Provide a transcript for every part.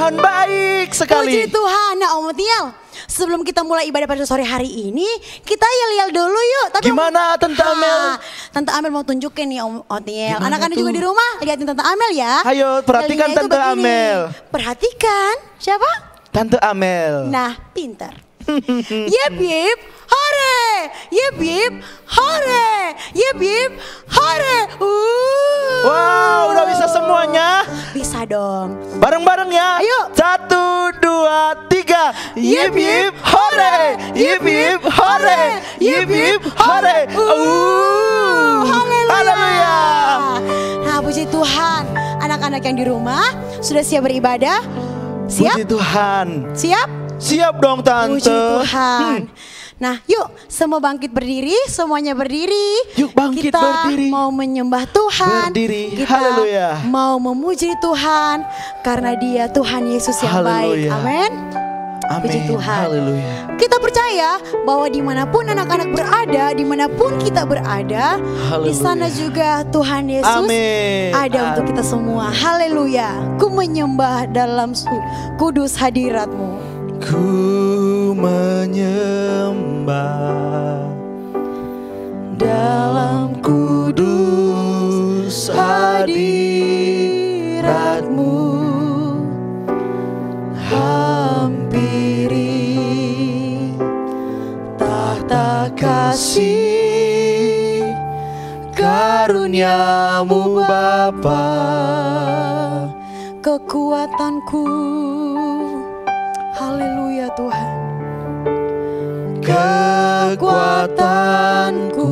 Tuhan baik sekali. Puji Tuhan. Nah Om Otiel, sebelum kita mulai ibadah pada sore hari ini, kita yel-yel dulu yuk. Gimana Tante Amel? Tante Amel mau tunjukin nih Om Otiel. Anak-anak juga di rumah, liatin Tante Amel ya. Ayo perhatikan Yel-yelnya itu Tante begini. Amel. Perhatikan, siapa? Tante Amel. Nah, pintar. Yep yep, hore. Yep yep, hore. Yep yep, hore. Wow, udah bisa semuanya? Bisa dong. Bareng-bareng ya. Ayo. 1, 2, 3. Yip yip hore. Yip yip hore. Yip yip hore. Haleluya. Nah, puji Tuhan. Anak-anak yang di rumah sudah siap beribadah? Siap? Puji Tuhan. Siap? Siap dong Tante. Puji Tuhan. Nah yuk semua bangkit berdiri, semuanya berdiri. Yuk bangkit kita berdiri. Mau menyembah Tuhan. Berdiri. Kita Haleluya. mau memuji Tuhan karena Dia Tuhan Yesus yang baik. Haleluya. Amin. Amin. Puji Tuhan. Haleluya. Kita percaya bahwa dimanapun anak-anak berada, dimanapun kita berada, Haleluya. di sana juga Tuhan Yesus Amin. ada untuk kita semua. Haleluya. Ku menyembah dalam kudus hadirat-Mu. Ku menyembah dalam kudus hadirat-Mu, hampiri tahta kasih karunia-Mu Bapa, Kekuatanku. Haleluya Tuhan. kekuatanku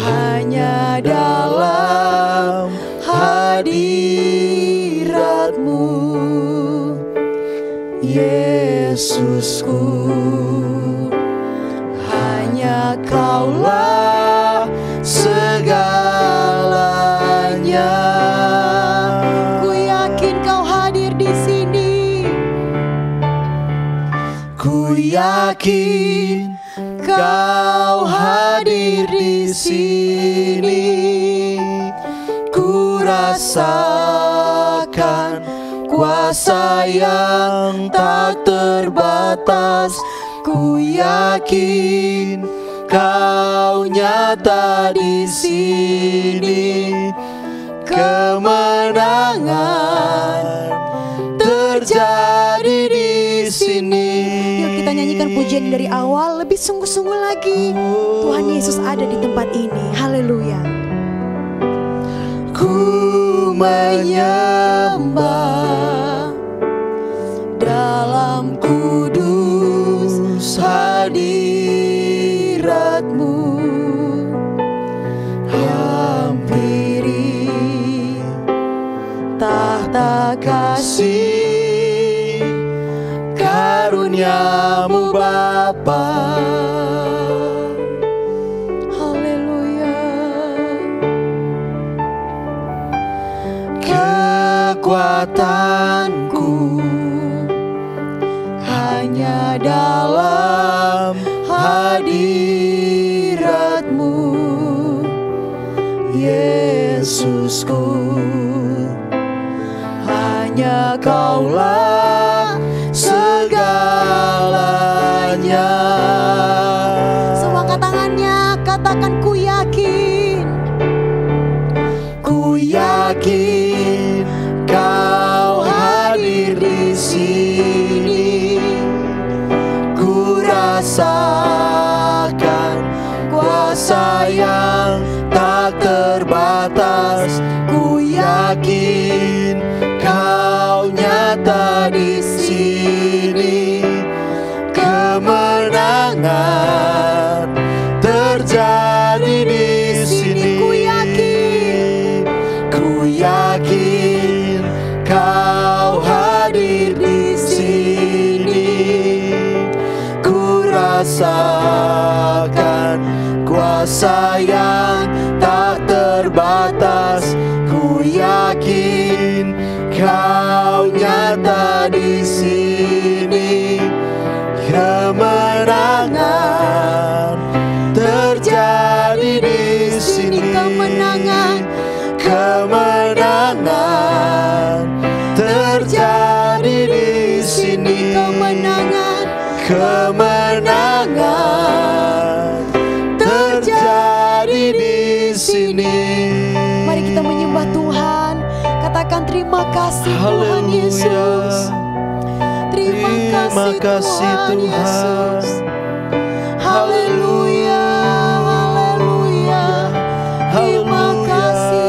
hanya dalam hadirat-Mu, Yesusku. Hanya Kaulah segalanya. Ku yakin Kau hadir di sini. Ku yakin Kau hadir di sini. Ku rasakan kuasa yang tak terbatas. Ku yakin Kau nyata di sini. Kemenangan terjadi di sini. Yuk kita nyanyikan pujian dari awal lebih sungguh-sungguh lagi. Tuhan Yesus ada di tempat ini. Haleluya. Ku menyembah dalam kudus hadirat-Mu, hampiri tahta kasih karunia-Mu Bapa. Haleluya. Kekuatanku hanya dalam hadirat-Mu, Yesusku. Hanya Kaulah segalanya. Semua angkat tangannya, katakan ku yakin. Ku yakin Kau hadir di sini. Ku rasakan kuasa yang tak terbatas. Ku yakin Kau nyata di sini. Kemenangan terjadi di sini. Ku yakin. Ku yakin Kau hadir di sini. Ku rasakan kuasa yang tak terbatas. Ku yakin Kau nyata di sini. Kemenangan terjadi di sini. Kemenangan. Kemenangan kemenangan terjadi di sini. Mari kita menyembah Tuhan. Katakan terima kasih Tuhan Yesus. Terima kasih Tuhan Yesus. Haleluya, haleluya. Terima kasih.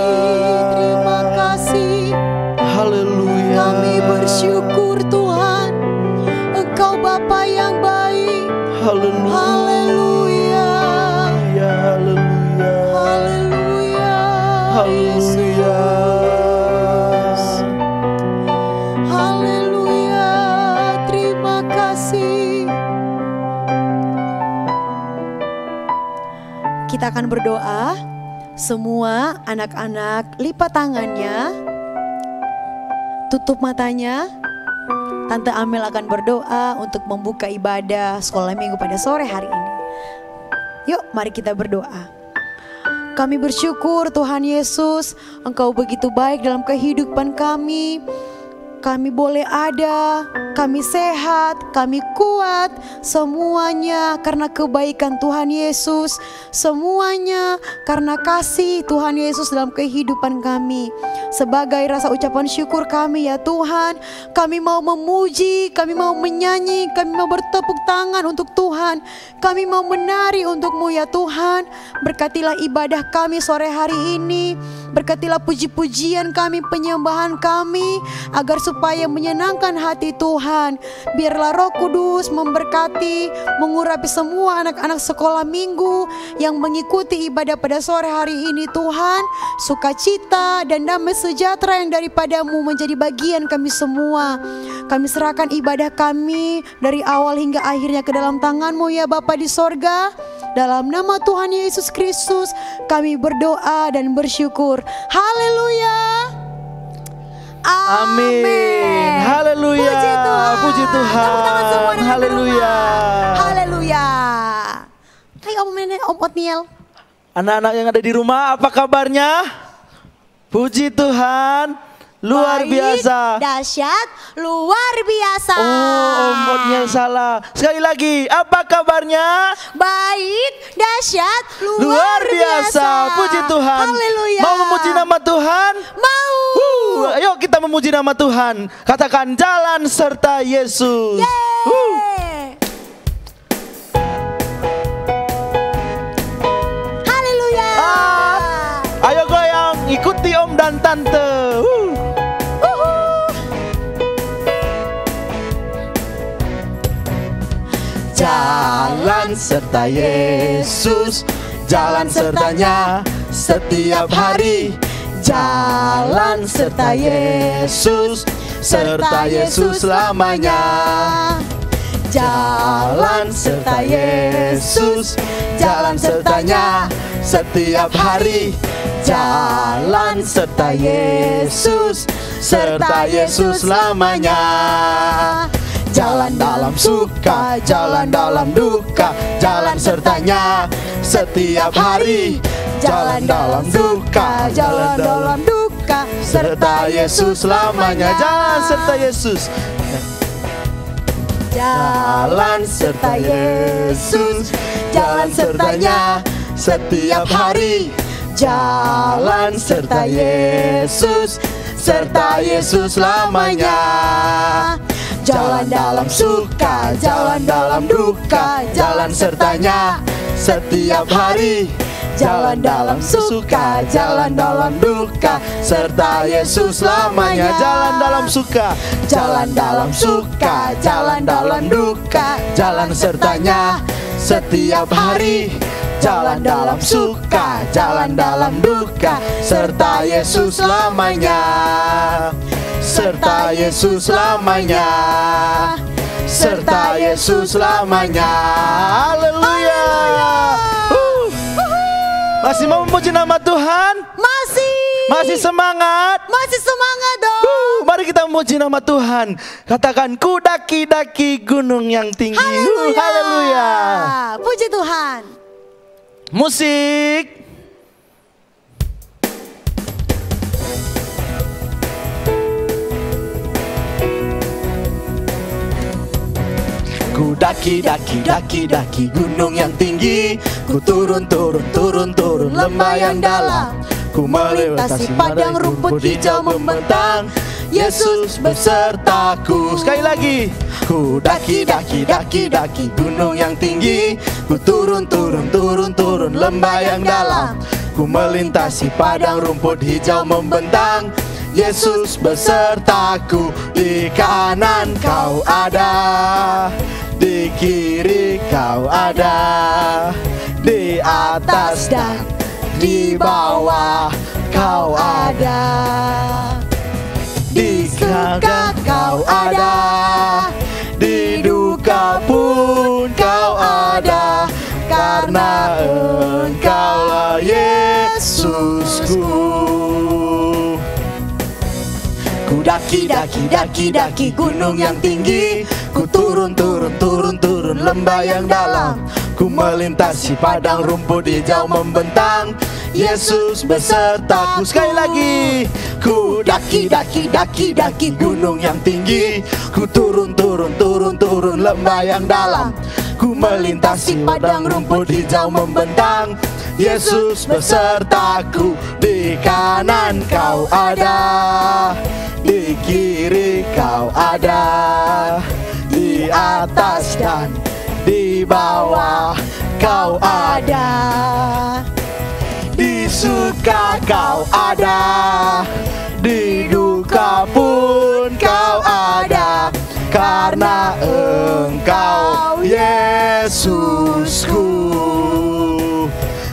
Haleluya. Kami bersyukur Tuhan, Engkau Bapa yang baik. Haleluya. Haleluya. Haleluya. Haleluya. Haleluya. Haleluya. Terima kasih. Kita akan berdoa. Semua anak-anak lipat tangannya, tutup matanya. Tante Amel akan berdoa untuk membuka ibadah sekolah minggu pada sore hari ini. Yuk mari kita berdoa. Kami bersyukur Tuhan Yesus, Engkau begitu baik dalam kehidupan kami. Kami boleh ada, kami sehat, kami kuat, semuanya karena kebaikan Tuhan Yesus, semuanya karena kasih Tuhan Yesus dalam kehidupan kami. Sebagai rasa ucapan syukur kami ya Tuhan, kami mau memuji, kami mau menyanyi, kami mau bertepuk tangan untuk Tuhan, kami mau menari untuk-Mu ya Tuhan. Berkatilah ibadah kami sore hari ini, berkatilah puji-pujian kami, penyembahan kami, agar supaya menyenangkan hati Tuhan. Biarlah Roh Kudus memberkati, mengurapi semua anak-anak sekolah minggu yang mengikuti ibadah pada sore hari ini Tuhan. Sukacita dan damai sejahtera yang daripada-Mu menjadi bagian kami semua. Kami serahkan ibadah kami dari awal hingga akhirnya ke dalam tangan-Mu ya Bapa di sorga. Dalam nama Tuhan Yesus Kristus kami berdoa dan bersyukur. Haleluya. Amin. Haleluya. Puji Tuhan. Puji Tuhan. Tepuk tangan semua dengan Haleluya. berdoa. Haleluya. Hai Om Otniel. Anak-anak yang ada di rumah, apa kabarnya? Puji Tuhan. Luar Baik, biasa. dahsyat, luar biasa. Oh, Otniel salah. Sekali lagi, apa kabarnya? Baik, dahsyat, Luar biasa. Puji Tuhan. Haleluya. Mau memuji nama Tuhan? Mau. Ayo kita memuji nama Tuhan. Katakan jalan serta Yesus. Yeay. Haleluya. Ayo goyang, ikuti Om dan Tante. Jalan serta Yesus, jalan sertanya setiap hari. Jalan serta Yesus, serta Yesus lamanya. Jalan serta Yesus, jalan sertanya setiap hari. Jalan serta Yesus, serta Yesus lamanya. Jalan dalam suka, jalan dalam duka, jalan sertanya setiap hari. Jalan dalam duka, jalan dalam duka, serta Yesus lamanya. Jalan serta Yesus, jalan serta Yesus, jalan sertanya setiap hari. Jalan serta Yesus, serta Yesus lamanya. Jalan dalam suka, jalan dalam duka, jalan sertanya setiap hari. Jalan dalam suka, jalan dalam duka, serta Yesus lamanya. Jalan dalam suka, jalan dalam suka, jalan dalam duka, jalan sertanya setiap hari. Jalan dalam suka, jalan dalam duka, serta Yesus lamanya. Serta Yesus lamanya. Serta Yesus lamanya. Haleluya. Masih mau memuji nama Tuhan? Masih semangat? Masih semangat dong. Mari kita memuji nama Tuhan. Katakan ku daki-daki gunung yang tinggi. Haleluya. Puji Tuhan. Musik. Ku daki gunung yang tinggi. Ku turun lembah yang dalam. Ku melintasi padang rumput hijau membentang. Yesus besertaku. Sekali lagi. Ku daki gunung yang tinggi. Ku turun lembah yang dalam. Ku melintasi padang rumput hijau membentang. Yesus besertaku. Di kanan kau ada, di kiri kau ada, di atas dan di bawah kau ada. Di suka kau ada, di duka pun kau ada, karena Engkaulah Yesusku. Ku daki gunung yang tinggi. Ku turun lembah yang dalam. Ku melintasi padang rumput hijau membentang. Yesus besertaku. Sekali lagi. Ku daki gunung yang tinggi. Ku turun lembah yang dalam. Ku melintasi padang rumput hijau membentang. Yesus besertaku. Di kanan kau ada, di kiri kau ada, di atas dan di bawah kau ada. Di suka kau ada, di duka pun kau ada, karena Engkau Yesusku.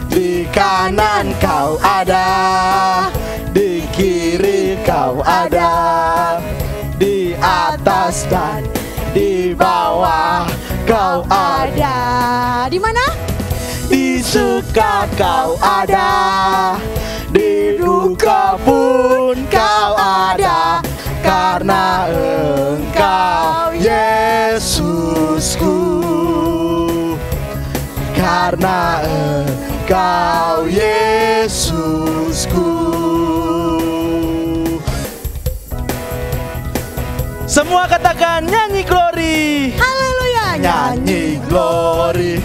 Di kanan kau ada, di kiri kau ada, di atas dan di bawah kau ada. Di mana? Di suka kau ada, di duka pun kau ada, karena Engkau Yesusku. Karena Engkau Yesusku. Semua katakan nyanyi glory. Haleluya. Nyanyi glory,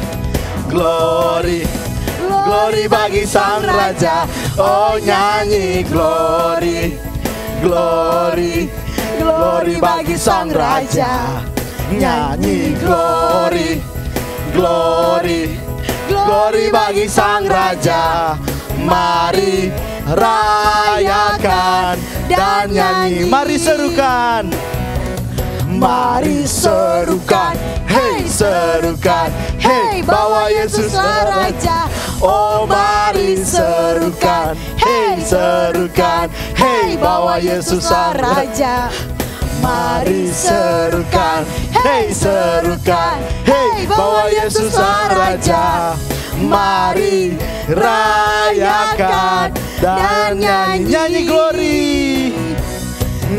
glory, glory bagi Sang Raja. Oh nyanyi glory, glory, glory bagi Sang Raja. Nyanyi glory, glory, glory bagi Sang Raja. Mari rayakan dan nyanyi. Mari serukan. Mari serukan, hey serukan, hey bawa Yesuslah Raja. Oh mari serukan, hey serukan, hey bawa Yesuslah Raja. Mari serukan, hey serukan, hey bawa Yesuslah Raja. Mari rayakan dan nyanyi. Nyanyi glory,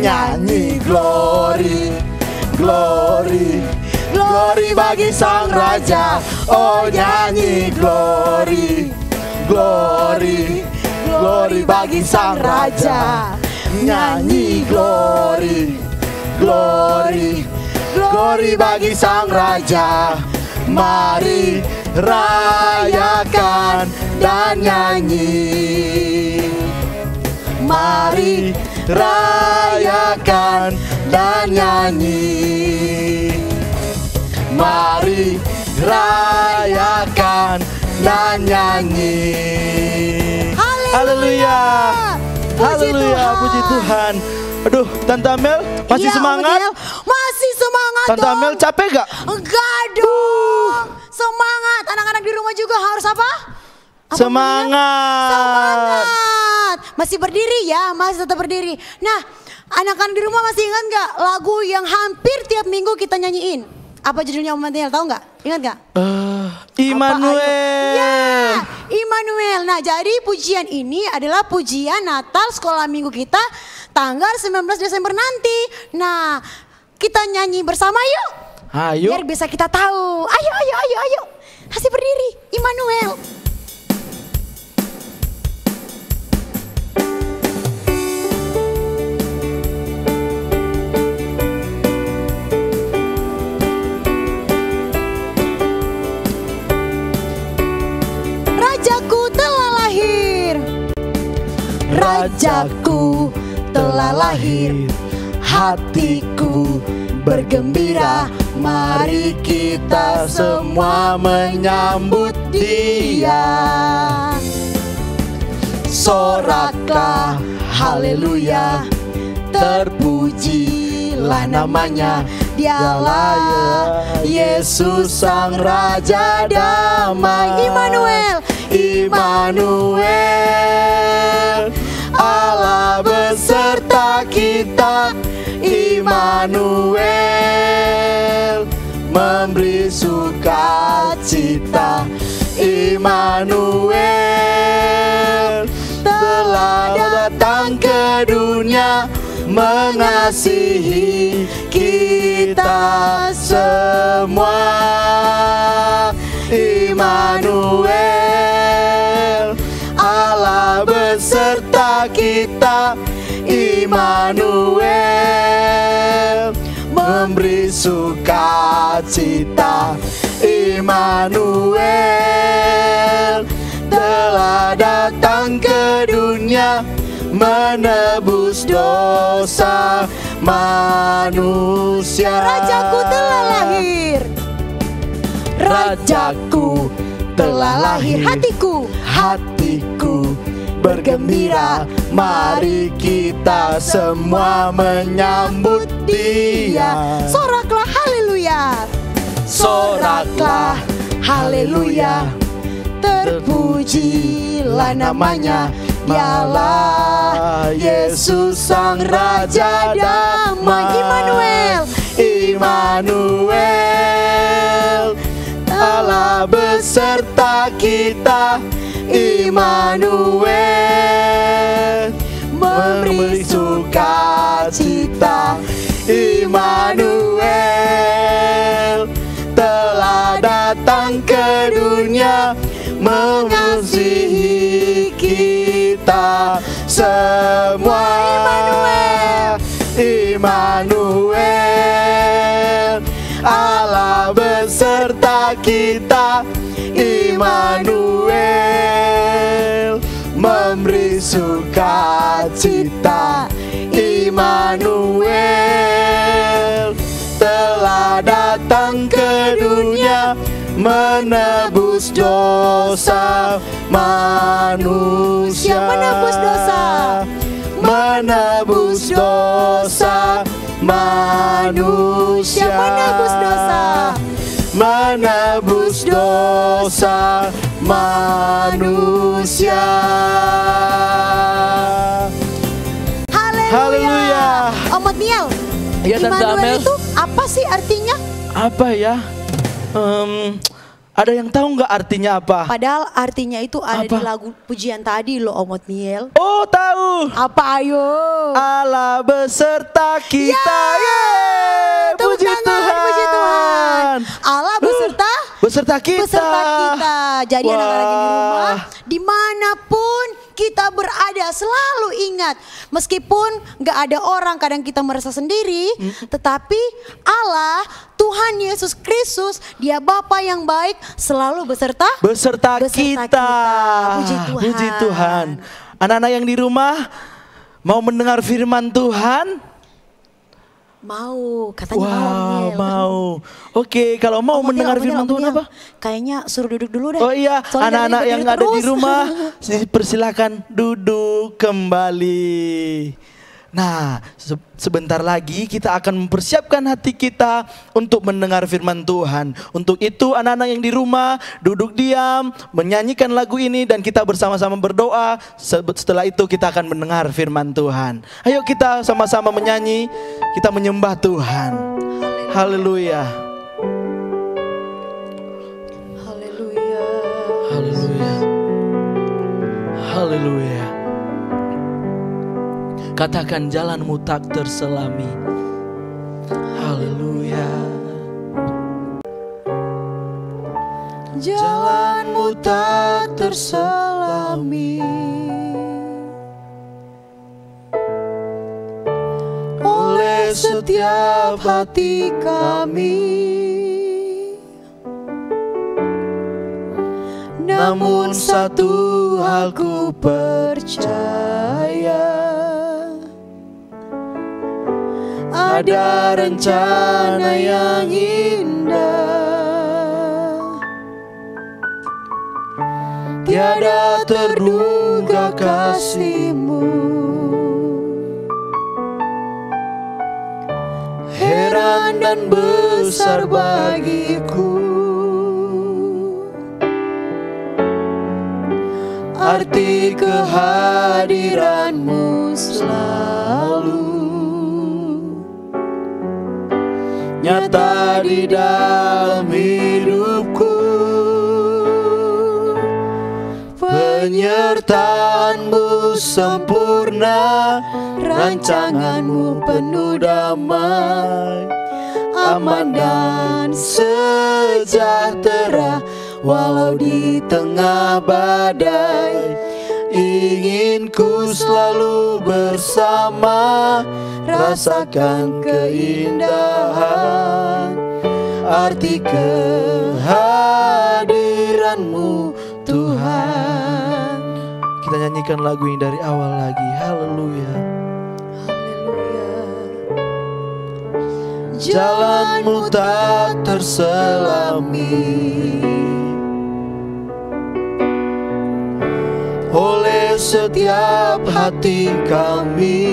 nyanyi glory, glory, glory bagi Sang Raja. Oh nyanyi glory, glory, glory bagi Sang Raja. Nyanyi glory, glory, glory bagi Sang Raja. Mari rayakan dan nyanyi. Mari rayakan dan nyanyi. Mari rayakan dan nyanyi. Haleluya. Haleluya, puji Tuhan. Aduh, Tante Amel masih Iya, semangat? Om Daniel, masih semangat Tante dong. Amel capek gak? Enggak dong. Semangat. Anak-anak di rumah juga harus apa? Semangat. Semangat. Masih berdiri ya, masih tetap berdiri. Nah, anak-anak di rumah masih ingat gak lagu yang hampir tiap minggu kita nyanyiin? Apa judulnya Om Daniel, tahu gak? Ingat gak? Immanuel. Ya, Immanuel. Nah, jadi pujian ini adalah pujian Natal sekolah minggu kita tanggal 19 Desember nanti. Nah, kita nyanyi bersama yuk. Ayo. Biar bisa kita tahu. Ayo, ayo, ayo, ayo. Masih berdiri, Immanuel. Rajaku telah lahir, hatiku bergembira. Mari kita semua menyambut Dia. Soraklah haleluya, terpujilah namanya. Dialah Yesus Sang Raja Damai. Immanuel, Immanuel, Allah beserta kita. Immanuel, memberi sukacita. Immanuel, telah datang ke dunia, mengasihi kita semua. Immanuel, Allah beserta kita. Immanuel, memberi sukacita. Immanuel, telah datang ke dunia, menebus dosa manusia. Rajaku telah lahir, Rajaku telah lahir. Hatiku bergembira. Mari kita semua menyambut Dia. Soraklah haleluya, soraklah haleluya, terpujilah namanya. Dialah Yesus Sang Raja Damai. Immanuel, Immanuel, Allah beserta kita. Immanuel, memberi sukacita. Immanuel, telah datang ke dunia, mengasihi kita semua. Immanuel, Allah beserta kita. Immanuel, memberi sukacita. Immanuel, telah datang ke dunia, menebus dosa manusia. Menebus dosa, menebus dosa manusia. Menebus dosa, menebus dosa manusia. Haleluya. Om Niel, Ya, Tante Immanuel Amel. itu apa sih artinya? Apa ya? Ada yang tahu nggak artinya apa? Padahal artinya itu ada Apa? di lagu pujian tadi loh Om Niel. Oh, tahu. Apa ayo? Allah beserta kita. Yeay, Tepuk puji tangan, Tuhan. puji Tuhan. Allah beserta Beserta kita. beserta kita. Jadi Wah. anak-anak yang di rumah, dimanapun kita berada, selalu ingat, meskipun gak ada orang, kadang kita merasa sendiri, tetapi Allah, Tuhan Yesus Kristus, Dia Bapa yang baik, selalu beserta kita. Puji Tuhan. Puji Tuhan. Anak-anak yang di rumah mau mendengar firman Tuhan? Mau, katanya mau. Wah, Niel. mau. Oke, kalau mau Om Niel, mendengar Om Niel, firman Om Tuhan Niel. apa? Kayaknya suruh duduk dulu deh. Oh iya, Soalnya anak-anak dari yang berdiri ada di terus. rumah, persilakan duduk kembali. Nah, sebentar lagi kita akan mempersiapkan hati kita untuk mendengar firman Tuhan. Untuk itu anak-anak yang di rumah duduk diam, menyanyikan lagu ini dan kita bersama-sama berdoa. Setelah itu kita akan mendengar firman Tuhan. Ayo kita sama-sama menyanyi, kita menyembah Tuhan. Haleluya. Haleluya. Haleluya. Haleluya. Katakan jalanmu tak terselami. Haleluya. Jalanmu tak terselami oleh setiap hati kami. Namun satu hal ku percaya, ada rencana yang indah, tiada terduga kasih-Mu. Heran dan besar bagiku arti kehadiran-Mu selalu, nyata di dalam hidupku. Penyertaan-Mu sempurna, rancangan-Mu penuh damai, aman dan sejahtera walau di tengah badai. Ingin ku selalu bersama, rasakan keindahan arti kehadiran-Mu Tuhan. Kita nyanyikan lagu ini dari awal lagi. Haleluya. Jalan-Mu tak terselami oleh setiap hati kami,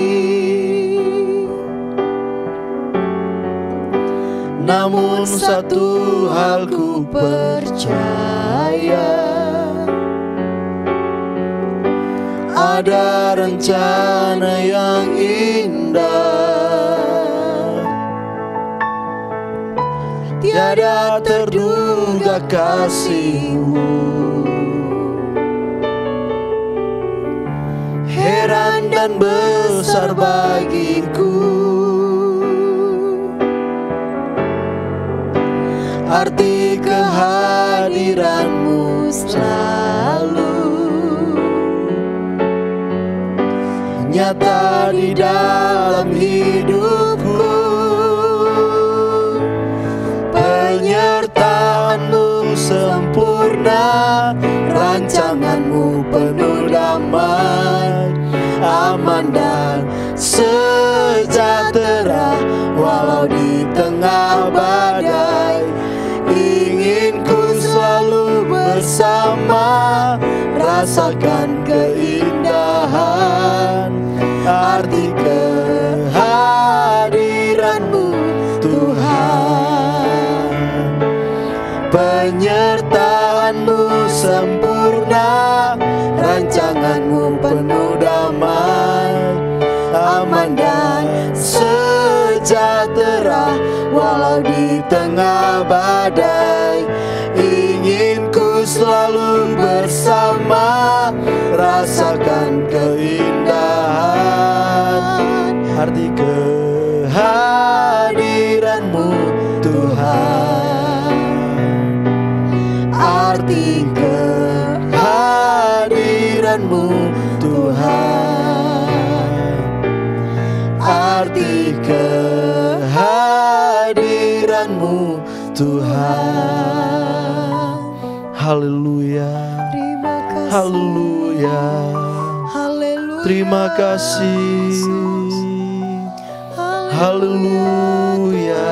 namun satu hal ku percaya, ada rencana yang indah, tiada terduga kasih-Mu. Heran dan besar bagiku arti kehadiran-Mu selalu, nyata di dalam hidupku. Penyertaan-Mu sempurna, rancangan-Mu penuh damai, aman dan sejahtera walau di tengah badai. Ingin ku selalu bersama, rasakan keindahan arti kehadiran-Mu Tuhan. Penyertaan-Mu sempurna, rancangan-Mu penuh damai, aman dan sejahtera walau di tengah badai. Ingin ku selalu bersama, rasakan keindahan arti kehadiran-Mu Tuhan. Arti kehadiran-Mu Tuhan, arti kehadiran-Mu Tuhan. Haleluya. Terima kasih. Haleluya. Haleluya. Terima kasih. Haleluya.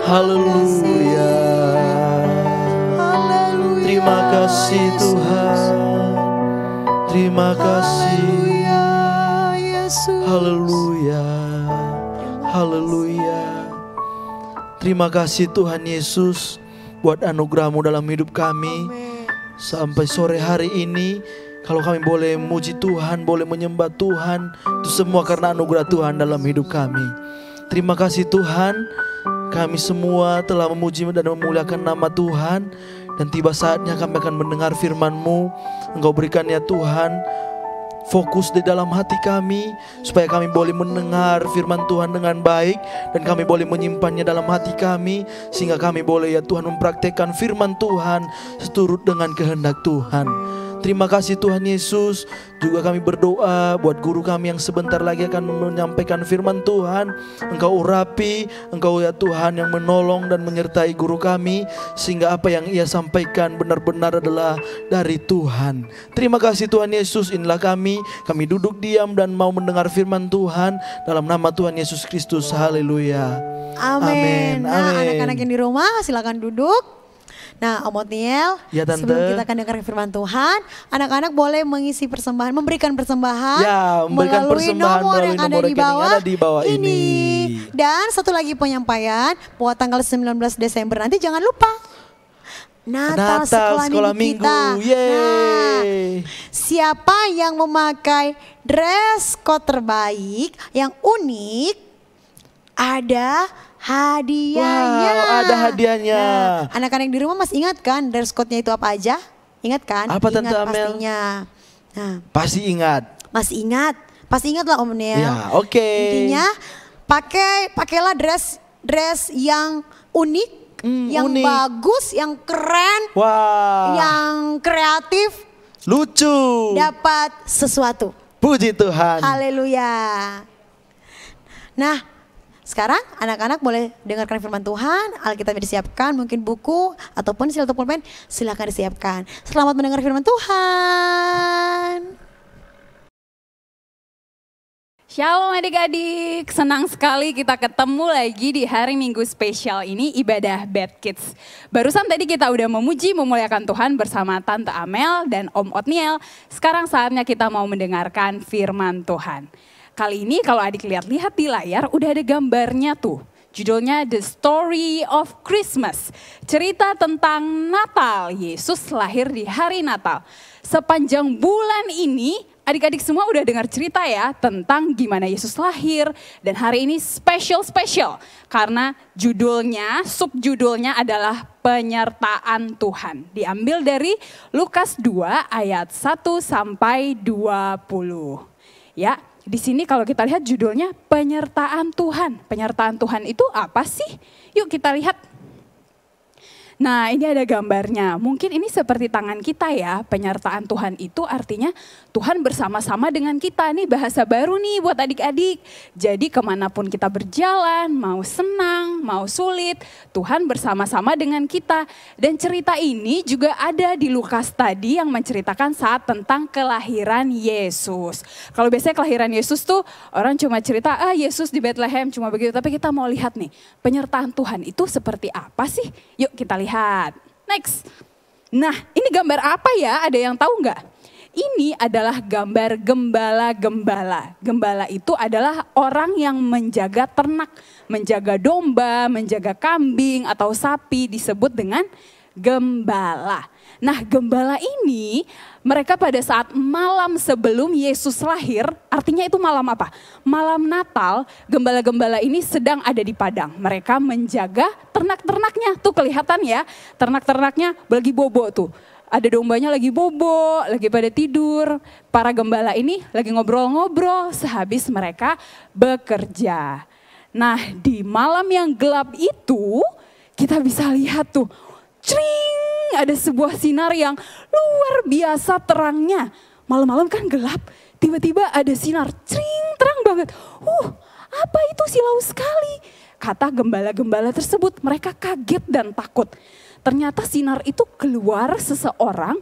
Haleluya. Terima kasih Tuhan. Terima kasih. Haleluya. Haleluya. Terima kasih Tuhan Yesus buat anugerah-Mu dalam hidup kami. Sampai sore hari ini, kalau kami boleh memuji Tuhan, boleh menyembah Tuhan, itu semua karena anugerah Tuhan dalam hidup kami. Terima kasih Tuhan, kami semua telah memuji dan memuliakan nama Tuhan. Dan tiba saatnya kami akan mendengar firman-Mu. Engkau berikan ya Tuhan fokus di dalam hati kami, supaya kami boleh mendengar firman Tuhan dengan baik, dan kami boleh menyimpannya dalam hati kami, sehingga kami boleh ya Tuhan mempraktekkan firman Tuhan seturut dengan kehendak Tuhan. terima kasih Tuhan Yesus. Juga kami berdoa buat guru kami yang sebentar lagi akan menyampaikan firman Tuhan. Engkau urapi, Engkau ya Tuhan yang menolong dan menyertai guru kami, sehingga apa yang ia sampaikan benar-benar adalah dari Tuhan. Terima kasih Tuhan Yesus. Inilah kami duduk diam dan mau mendengar firman Tuhan dalam nama Tuhan Yesus Kristus. Haleluya. Amin. Nah, Amin. anak-anak yang di rumah silakan duduk. Nah, Om Otniel, Ya, Tante. sebelum kita akan dengar firman Tuhan, anak-anak boleh mengisi persembahan, memberikan persembahan Ya, memberikan melalui persembahan nomor yang ada melalui di nomor rekening bawah, yang ada di bawah ini. Dan satu lagi penyampaian, buat tanggal 19 Desember nanti jangan lupa Natal sekolah minggu kita. Nah, siapa yang memakai dress code terbaik, yang unik, ada hadiahnya. Wow, ada hadiahnya. Nah, anak-anak di rumah masih ingat kan dress code-nya itu apa aja? Ingat kan? Apa, Tante Ingat Amel? pastinya. Nah, Pasti ingat. masih ingat? Pasti ingat lah Om Niel. Ya, oke. Intinya pakailah dress yang unik, yang unik. bagus, yang keren, Wah, yang kreatif, lucu. dapat sesuatu. Puji Tuhan. Haleluya. Nah, sekarang anak-anak boleh dengarkan firman Tuhan, Alkitab disiapkan, mungkin buku ataupun sil atau pulpen, silakan disiapkan. Selamat mendengar firman Tuhan. Shalom adik-adik, senang sekali kita ketemu lagi di hari Minggu spesial ini, ibadah Bad Kids. Barusan tadi kita udah memuji, memuliakan Tuhan bersama Tante Amel dan Om Otniel. Sekarang saatnya kita mau mendengarkan firman Tuhan. Kali ini kalau adik lihat-lihat di layar udah ada gambarnya tuh. Judulnya The Story of Christmas. Cerita tentang Natal, Yesus lahir di hari Natal. Sepanjang bulan ini adik-adik semua udah dengar cerita ya tentang gimana Yesus lahir. Dan hari ini spesial karena judulnya, subjudulnya adalah penyertaan Tuhan. Diambil dari Lukas 2 ayat 1 sampai 20. Ya. Di sini kalau kita lihat judulnya penyertaan Tuhan. Penyertaan Tuhan itu apa sih? Yuk kita lihat. Nah, ini ada gambarnya. Mungkin ini seperti tangan kita ya. Penyertaan Tuhan itu artinya Tuhan bersama-sama dengan kita. Nih bahasa baru nih buat adik-adik. Jadi kemanapun kita berjalan, mau senang, mau sulit, Tuhan bersama-sama dengan kita. Dan cerita ini juga ada di Lukas tadi yang menceritakan saat tentang kelahiran Yesus. Kalau biasanya kelahiran Yesus tuh orang cuma cerita, Yesus di Bethlehem cuma begitu. Tapi kita mau lihat nih, penyertaan Tuhan itu seperti apa sih? Yuk kita lihat. Next. Nah, ini gambar apa ya? Ada yang tahu nggak? Ini adalah gambar gembala-gembala. Gembala itu adalah orang yang menjaga ternak, menjaga domba, menjaga kambing atau sapi, disebut dengan gembala. Nah, gembala ini mereka pada saat malam sebelum Yesus lahir, artinya itu malam apa? Malam Natal, gembala-gembala ini sedang ada di padang. Mereka menjaga ternak-ternaknya, tuh kelihatan ya, ternak-ternaknya lagi bobo tuh. Ada dombanya lagi bobo, lagi pada tidur. Para gembala ini lagi ngobrol-ngobrol sehabis mereka bekerja. Nah, di malam yang gelap itu kita bisa lihat tuh, cring, ada sebuah sinar yang luar biasa terangnya. Malam-malam kan gelap, tiba-tiba ada sinar, cring, terang banget. Apa itu, silau sekali, kata gembala-gembala tersebut. Mereka kaget dan takut. Ternyata sinar itu keluar seseorang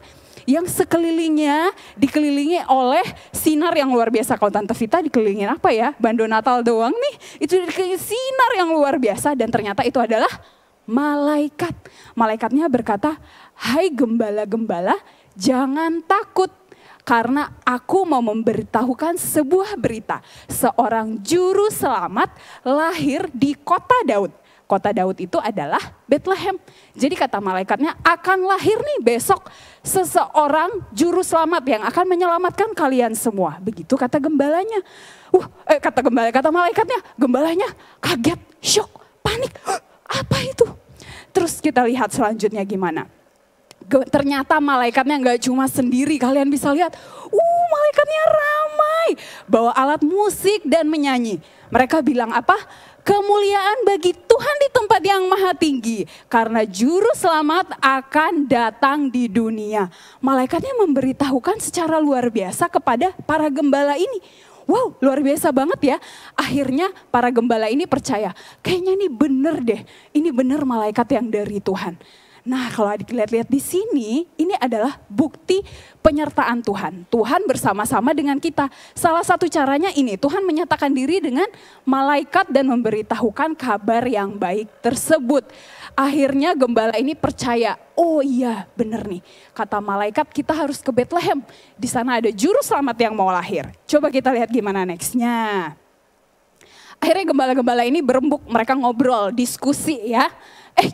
yang sekelilingnya dikelilingi oleh sinar yang luar biasa. Kalau Tante Vita dikelilingin apa ya? Bando Natal doang nih, itu dikelilingi sinar yang luar biasa dan ternyata itu adalah malaikat. Malaikatnya berkata, "Hai gembala-gembala, jangan takut. Karena aku mau memberitahukan sebuah berita. Seorang juru selamat lahir di kota Daud." Kota Daud itu adalah Bethlehem. Jadi kata malaikatnya, akan lahir nih besok seseorang juru selamat yang akan menyelamatkan kalian semua. Begitu kata gembalanya. Kata malaikatnya, gembalanya kaget, syok, panik. Apa itu? Terus kita lihat selanjutnya gimana. Ternyata malaikatnya nggak cuma sendiri, kalian bisa lihat, malaikatnya ramai, bawa alat musik dan menyanyi. Mereka bilang apa? Kemuliaan bagi Tuhan di tempat yang maha tinggi, karena juru selamat akan datang di dunia. Malaikatnya memberitahukan secara luar biasa kepada para gembala ini. Wow, luar biasa banget ya. Akhirnya para gembala ini percaya, kayaknya ini bener deh, ini bener malaikat yang dari Tuhan. Nah, kalau adik lihat-lihat di sini, ini adalah bukti penyertaan Tuhan. Tuhan bersama-sama dengan kita. Salah satu caranya ini, Tuhan menyatakan diri dengan malaikat dan memberitahukan kabar yang baik tersebut. Akhirnya gembala ini percaya, oh iya bener nih, kata malaikat kita harus ke Bethlehem. Di sana ada juru selamat yang mau lahir. Coba kita lihat gimana nextnya. Akhirnya gembala-gembala ini berembuk, mereka ngobrol, diskusi ya.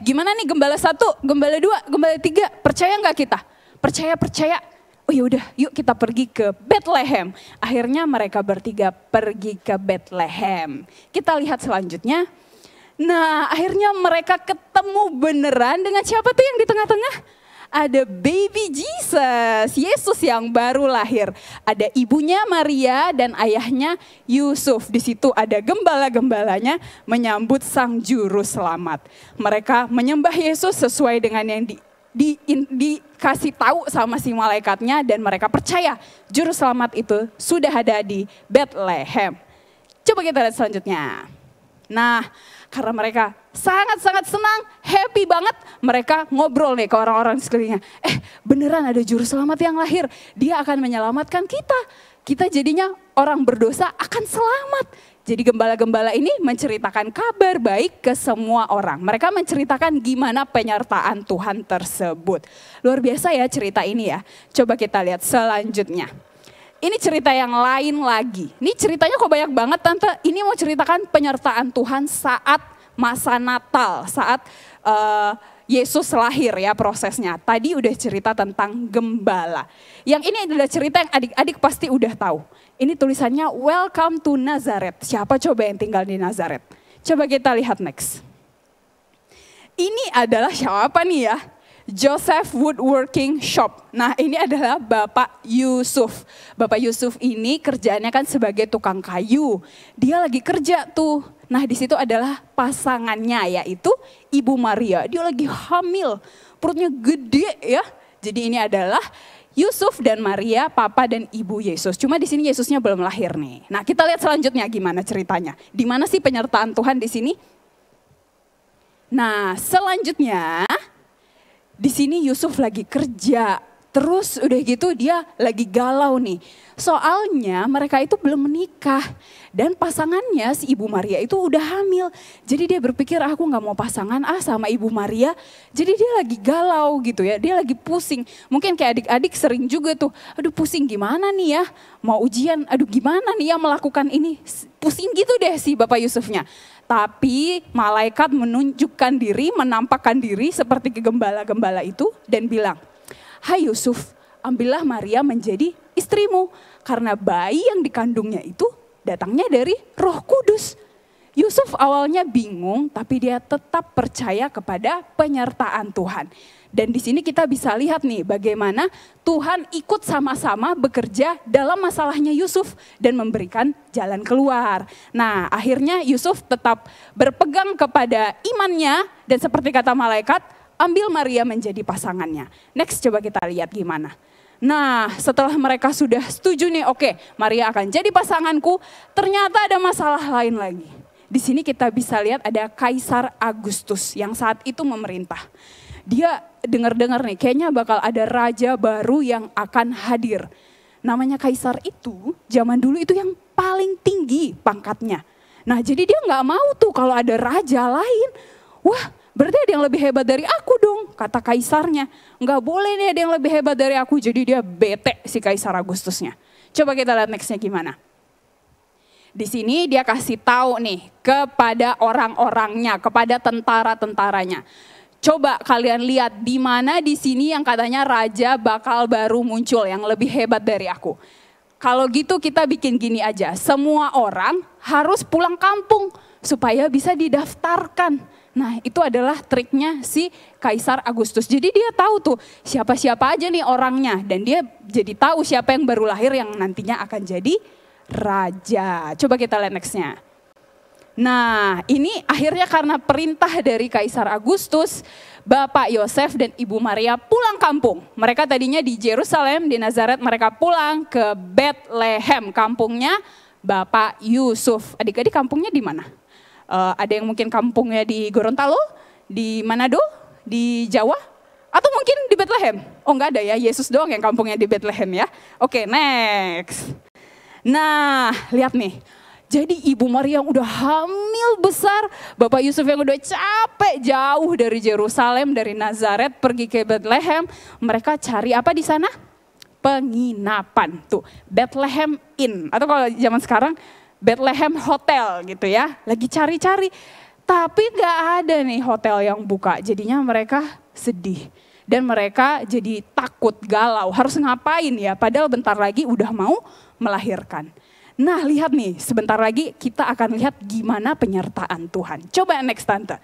Gimana nih gembala 1, gembala 2, gembala 3, percaya nggak kita? Percaya. Oh yaudah, yuk kita pergi ke Bethlehem. Akhirnya mereka bertiga pergi ke Bethlehem. Kita lihat selanjutnya. Nah, akhirnya mereka ketemu beneran dengan siapa tuh yang di tengah-tengah? Ada baby Jesus, Yesus yang baru lahir. Ada ibunya Maria dan ayahnya Yusuf. Di situ ada gembala-gembalanya menyambut sang juru selamat. Mereka menyembah Yesus sesuai dengan yang dikasih tahu sama si malaikatnya dan mereka percaya juru selamat itu sudah ada di Bethlehem. Coba kita lihat selanjutnya. Nah, karena mereka sangat-sangat senang, happy banget, mereka ngobrol nih ke orang-orang di sekelilingnya. Beneran ada juru selamat yang lahir, dia akan menyelamatkan kita. Kita jadinya orang berdosa akan selamat. Jadi gembala-gembala ini menceritakan kabar baik ke semua orang. Mereka menceritakan gimana penyertaan Tuhan tersebut. Luar biasa ya cerita ini ya. Coba kita lihat selanjutnya. Ini cerita yang lain lagi. Ini ceritanya kok banyak banget Tante. Ini mau ceritakan penyertaan Tuhan saat masa Natal. Saat Yesus lahir ya prosesnya. Tadi udah cerita tentang gembala. Yang ini adalah cerita yang adik-adik pasti udah tahu. Ini tulisannya Welcome to Nazareth. Siapa coba yang tinggal di Nazareth? Coba kita lihat next. Ini adalah siapa nih ya? Joseph Woodworking Shop. Nah, ini adalah Bapak Yusuf. Bapak Yusuf ini kerjaannya kan sebagai tukang kayu. Dia lagi kerja tuh. Nah, di situ adalah pasangannya yaitu Ibu Maria. Dia lagi hamil. Perutnya gede ya. Jadi ini adalah Yusuf dan Maria, Papa dan Ibu Yesus. Cuma di sini Yesusnya belum lahir nih. Nah, kita lihat selanjutnya gimana ceritanya. Di mana sih penyertaan Tuhan di sini? Nah, selanjutnya di sini Yusuf lagi kerja, terus udah gitu dia lagi galau nih. Soalnya mereka itu belum menikah dan pasangannya si Ibu Maria itu udah hamil. Jadi dia berpikir aku gak mau pasangan sama Ibu Maria. Jadi dia lagi galau gitu ya, dia lagi pusing. Mungkin kayak adik-adik sering juga tuh, aduh pusing gimana nih ya. Mau ujian, aduh gimana nih ya melakukan ini. Pusing gitu deh si Bapak Yusufnya. Tapi malaikat menunjukkan diri, menampakkan diri seperti gembala-gembala itu dan bilang, "Hai Yusuf, ambillah Maria menjadi istrimu karena bayi yang dikandungnya itu datangnya dari Roh Kudus." Yusuf awalnya bingung tapi dia tetap percaya kepada penyertaan Tuhan. Dan di sini kita bisa lihat nih bagaimana Tuhan ikut sama-sama bekerja dalam masalahnya Yusuf dan memberikan jalan keluar. Nah, akhirnya Yusuf tetap berpegang kepada imannya dan seperti kata malaikat, ambil Maria menjadi pasangannya. Next coba kita lihat gimana. Nah, setelah mereka sudah setuju nih, oke, Maria akan jadi pasanganku, ternyata ada masalah lain lagi. Di sini kita bisa lihat ada Kaisar Agustus yang saat itu memerintah. Dia dengar-dengar nih, kayaknya bakal ada raja baru yang akan hadir. Namanya Kaisar itu, zaman dulu itu yang paling tinggi pangkatnya. Nah, jadi dia nggak mau tuh kalau ada raja lain. Wah, berarti ada yang lebih hebat dari aku dong, kata Kaisarnya. Nggak boleh nih ada yang lebih hebat dari aku, jadi dia bete si Kaisar Agustusnya. Coba kita lihat nextnya gimana. Di sini dia kasih tahu nih kepada orang-orangnya, kepada tentara-tentaranya. Coba kalian lihat di mana di sini yang katanya raja bakal baru muncul yang lebih hebat dari aku. Kalau gitu kita bikin gini aja, semua orang harus pulang kampung supaya bisa didaftarkan. Nah itu adalah triknya si Kaisar Agustus. Jadi dia tahu tuh siapa-siapa aja nih orangnya. Dan dia jadi tahu siapa yang baru lahir yang nantinya akan jadi raja. Coba kita lihat nextnya. Nah ini akhirnya karena perintah dari Kaisar Agustus, Bapak Yosef dan Ibu Maria pulang kampung. Mereka tadinya di Yerusalem, di Nazaret, mereka pulang ke Bethlehem, kampungnya Bapak Yusuf. Adik-adik kampungnya di mana? Ada yang mungkin kampungnya di Gorontalo, di Manado, di Jawa, atau mungkin di Bethlehem? Oh enggak ada ya, Yesus doang yang kampungnya di Bethlehem ya. Oke, next. Nah, lihat nih. Jadi Ibu Maria yang udah hamil besar, Bapak Yusuf yang udah capek jauh dari Yerusalem, dari Nazaret pergi ke Bethlehem. Mereka cari apa di sana? Penginapan. Tuh, Bethlehem Inn. Atau kalau zaman sekarang Bethlehem Hotel gitu ya. Lagi cari-cari. Tapi gak ada nih hotel yang buka. Jadinya mereka sedih. Dan mereka jadi takut, galau. Harus ngapain ya? Padahal bentar lagi udah mau melahirkan. Nah lihat nih, sebentar lagi kita akan lihat gimana penyertaan Tuhan. Coba next tante.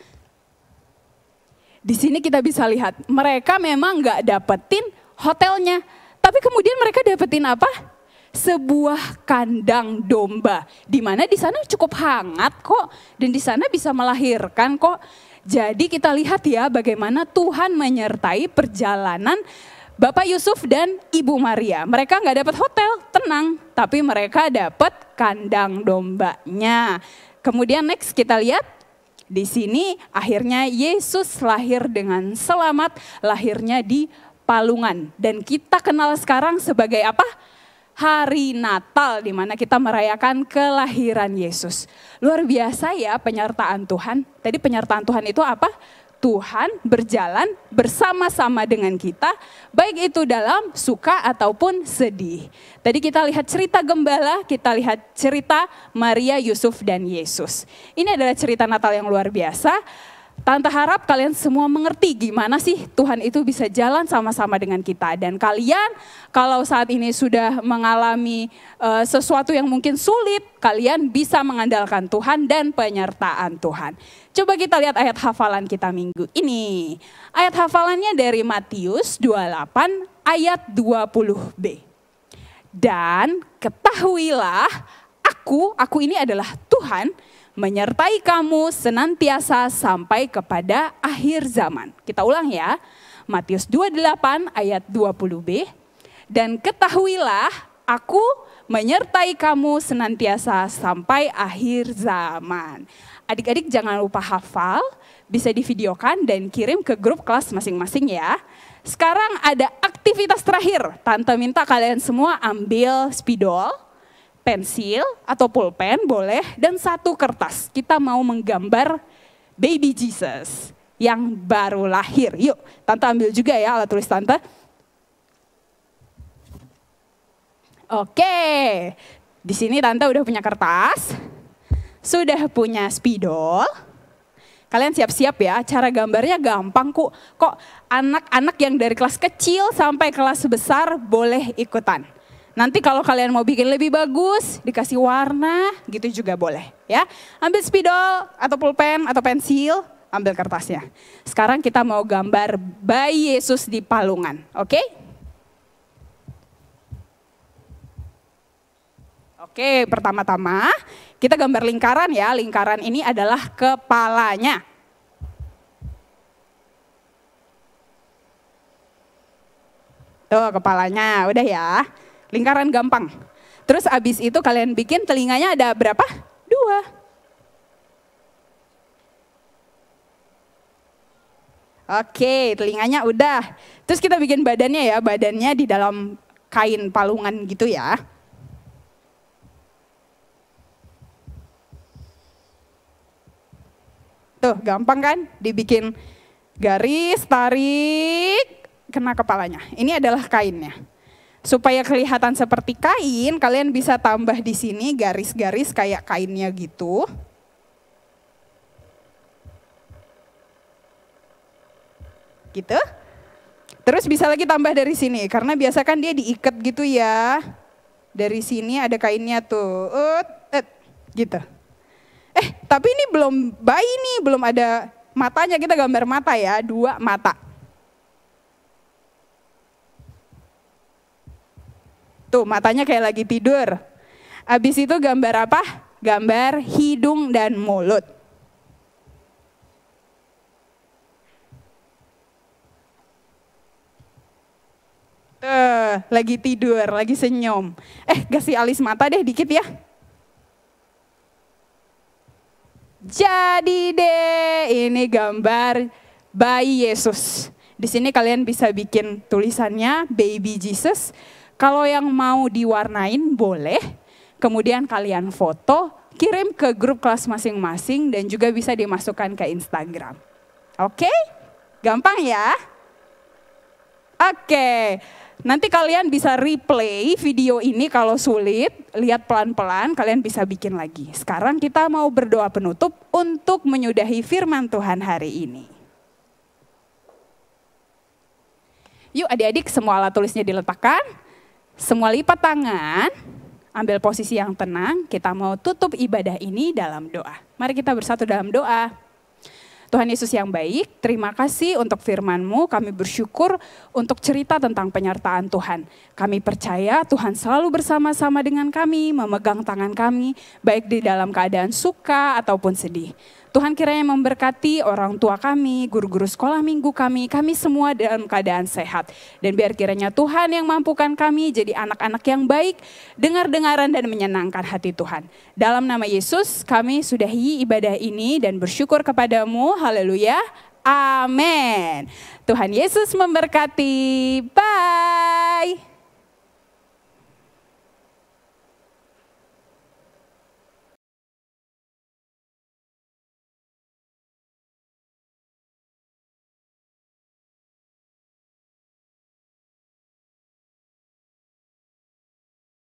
Di sini kita bisa lihat, mereka memang gak dapetin hotelnya. Tapi kemudian mereka dapetin apa? Sebuah kandang domba. Di mana di sana cukup hangat kok. Dan di sana bisa melahirkan kok. Jadi kita lihat ya bagaimana Tuhan menyertai perjalanan Bapak Yusuf dan Ibu Maria. Mereka nggak dapat hotel, tenang. Tapi mereka dapat kandang dombanya. Kemudian next kita lihat. Di sini akhirnya Yesus lahir dengan selamat. Lahirnya di Palungan. Dan kita kenal sekarang sebagai apa? Hari Natal, di mana kita merayakan kelahiran Yesus. Luar biasa ya penyertaan Tuhan. Tadi penyertaan Tuhan itu apa? Tuhan berjalan bersama-sama dengan kita, baik itu dalam suka ataupun sedih. Tadi kita lihat cerita gembala, kita lihat cerita Maria, Yusuf, dan Yesus. Ini adalah cerita Natal yang luar biasa. Tante harap kalian semua mengerti gimana sih Tuhan itu bisa jalan sama-sama dengan kita. Dan kalian kalau saat ini sudah mengalami sesuatu yang mungkin sulit, kalian bisa mengandalkan Tuhan dan penyertaan Tuhan. Coba kita lihat ayat hafalan kita minggu ini. Ayat hafalannya dari Matius 28 ayat 20b. Dan ketahuilah aku ini adalah Tuhan, menyertai kamu senantiasa sampai kepada akhir zaman. Kita ulang ya. Matius 28 ayat 20b. Dan ketahuilah aku menyertai kamu senantiasa sampai akhir zaman. Adik-adik jangan lupa hafal, bisa divideokan dan kirim ke grup kelas masing-masing ya. Sekarang ada aktivitas terakhir. Tante minta kalian semua ambil spidol, pensil atau pulpen boleh, dan satu kertas. Kita mau menggambar baby Jesus yang baru lahir. Yuk, Tante ambil juga ya alat tulis Tante. Oke, di sini Tante udah punya kertas, sudah punya spidol. Kalian siap-siap ya, cara gambarnya gampang kok. Kok anak-anak yang dari kelas kecil sampai kelas besar boleh ikutan. Nanti kalau kalian mau bikin lebih bagus, dikasih warna, gitu juga boleh ya. Ambil spidol atau pulpen atau pensil, ambil kertasnya. Sekarang kita mau gambar bayi Yesus di palungan, oke? Oke, pertama-tama kita gambar lingkaran ya. Lingkaran ini adalah kepalanya. Tuh kepalanya, udah ya. Lingkaran gampang. Terus abis itu kalian bikin telinganya ada berapa? 2. Oke, telinganya udah. Terus kita bikin badannya ya. Badannya di dalam kain palungan gitu ya. Tuh gampang kan? Dibikin garis, tarik, kena kepalanya. Ini adalah kainnya. Supaya kelihatan seperti kain, kalian bisa tambah di sini garis-garis kayak kainnya gitu. Gitu. Terus bisa lagi tambah dari sini, karena biasa kan dia diikat gitu ya. Dari sini ada kainnya tuh, gitu. Tapi ini belum bayi nih, belum ada Matanya kita gambar mata ya, 2 mata. Tuh matanya kayak lagi tidur. Habis itu gambar apa? Gambar hidung dan mulut. Tuh, lagi tidur, lagi senyum. Kasih alis mata deh dikit ya. Jadi deh, ini gambar bayi Yesus. Di sini kalian bisa bikin tulisannya Baby Jesus. Kalau yang mau diwarnain boleh. Kemudian kalian foto, kirim ke grup kelas masing-masing dan juga bisa dimasukkan ke Instagram. Oke? Gampang ya? Oke. Nanti kalian bisa replay video ini kalau sulit, lihat pelan-pelan, kalian bisa bikin lagi. Sekarang kita mau berdoa penutup untuk menyudahi firman Tuhan hari ini. Yuk adik-adik, semua alat tulisnya diletakkan, semua lipat tangan, ambil posisi yang tenang, kita mau tutup ibadah ini dalam doa. Mari kita bersatu dalam doa. Tuhan Yesus yang baik, terima kasih untuk firman-Mu, kami bersyukur untuk cerita tentang penyertaan Tuhan. Kami percaya Tuhan selalu bersama-sama dengan kami, memegang tangan kami, baik di dalam keadaan suka ataupun sedih. Tuhan kiranya memberkati orang tua kami, guru-guru sekolah minggu kami semua dalam keadaan sehat. Dan biar kiranya Tuhan yang mampukan kami jadi anak-anak yang baik, dengar-dengaran dan menyenangkan hati Tuhan. Dalam nama Yesus kami sudahi ibadah ini dan bersyukur kepadamu, haleluya, amin. Tuhan Yesus memberkati, bye.